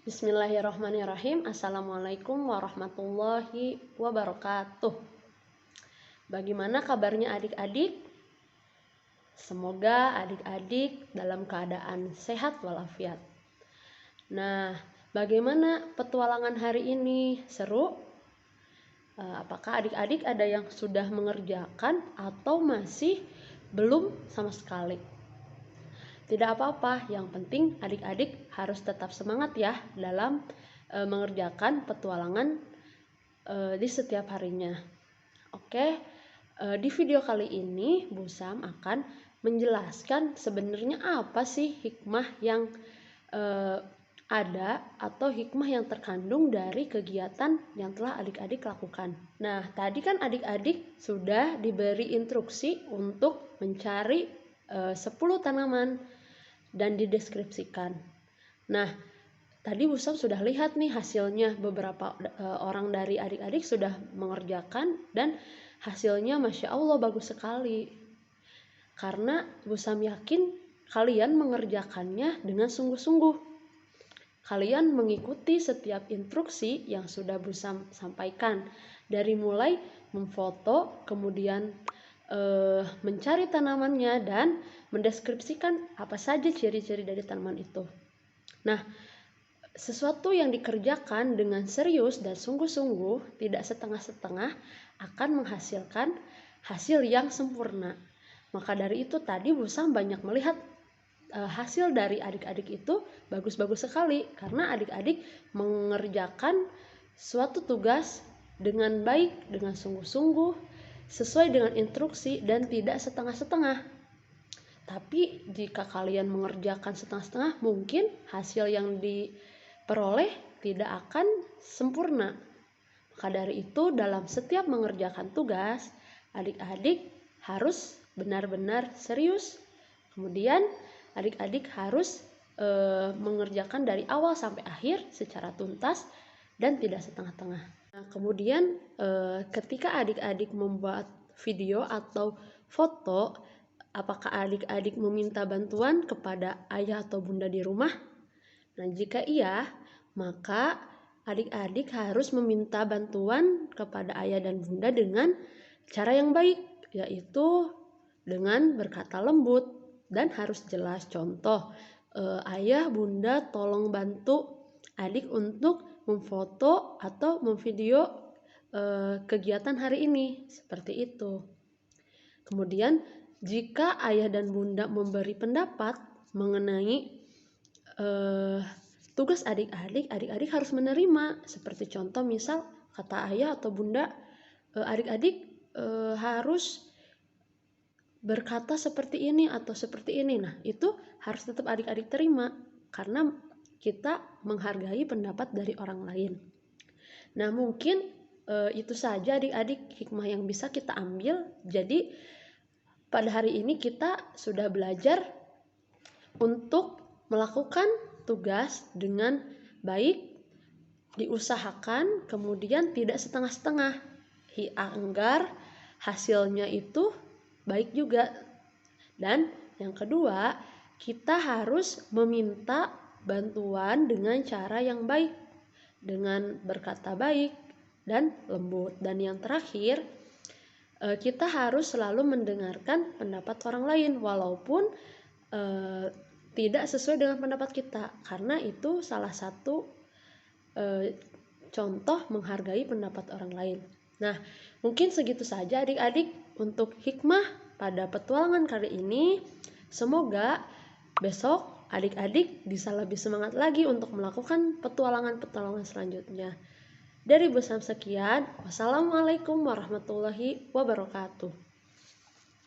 Bismillahirrahmanirrahim. Assalamualaikum warahmatullahi wabarakatuh. Bagaimana kabarnya adik-adik? Semoga adik-adik dalam keadaan sehat walafiat. Nah, bagaimana petualangan hari ini? Seru? Apakah adik-adik ada yang sudah mengerjakan atau masih belum sama sekali? Tidak apa-apa, yang penting adik-adik harus tetap semangat ya dalam mengerjakan petualangan di setiap harinya. Oke, di video kali ini Bu Sam akan menjelaskan sebenarnya apa sih hikmah yang ada atau hikmah yang terkandung dari kegiatan yang telah adik-adik lakukan. Nah, tadi kan adik-adik sudah diberi instruksi untuk mencari 10 tanaman dan dideskripsikan. Nah, tadi Bu Sam sudah lihat nih hasilnya, beberapa orang dari adik-adik sudah mengerjakan dan hasilnya Masya Allah bagus sekali. Karena Bu Sam yakin kalian mengerjakannya dengan sungguh-sungguh. Kalian mengikuti setiap instruksi yang sudah Bu Sam sampaikan, dari mulai memfoto, kemudian mencari tanamannya dan mendeskripsikan apa saja ciri-ciri dari tanaman itu. Nah, sesuatu yang dikerjakan dengan serius dan sungguh-sungguh, tidak setengah-setengah, akan menghasilkan hasil yang sempurna. Maka dari itu tadi Bu Sam banyak melihat hasil dari adik-adik itu bagus-bagus sekali, karena adik-adik mengerjakan suatu tugas dengan baik, dengan sungguh-sungguh, sesuai dengan instruksi dan tidak setengah-setengah. Tapi jika kalian mengerjakan setengah-setengah, mungkin hasil yang diperoleh tidak akan sempurna. Maka dari itu dalam setiap mengerjakan tugas, adik-adik harus benar-benar serius. Kemudian adik-adik harus mengerjakan dari awal sampai akhir secara tuntas dan tidak setengah-tengah. Nah, kemudian ketika adik-adik membuat video atau foto, apakah adik-adik meminta bantuan kepada ayah atau bunda di rumah? Nah, jika iya, maka adik-adik harus meminta bantuan kepada ayah dan bunda dengan cara yang baik, yaitu dengan berkata lembut dan harus jelas. Contoh, ayah bunda tolong bantu adik untuk memfoto atau memvideo kegiatan hari ini, seperti itu. Kemudian jika ayah dan bunda memberi pendapat mengenai tugas adik-adik, adik-adik harus menerima. Seperti contoh, misal kata ayah atau bunda, adik-adik harus berkata seperti ini atau seperti ini. Nah, itu harus tetap adik-adik terima, karena kita menghargai pendapat dari orang lain. Nah, mungkin itu saja adik-adik hikmah yang bisa kita ambil. Jadi pada hari ini kita sudah belajar untuk melakukan tugas dengan baik, diusahakan, kemudian tidak setengah-setengah, agar hasilnya itu baik juga. Dan yang kedua, kita harus meminta bantuan dengan cara yang baik, dengan berkata baik dan lembut. Dan yang terakhir, kita harus selalu mendengarkan pendapat orang lain walaupun tidak sesuai dengan pendapat kita, karena itu salah satu contoh menghargai pendapat orang lain. Nah, mungkin segitu saja adik-adik untuk hikmah pada petualangan kali ini. Semoga besok adik-adik bisa lebih semangat lagi untuk melakukan petualangan-petualangan selanjutnya. Dari Bu Sam sekian. Wassalamualaikum warahmatullahi wabarakatuh.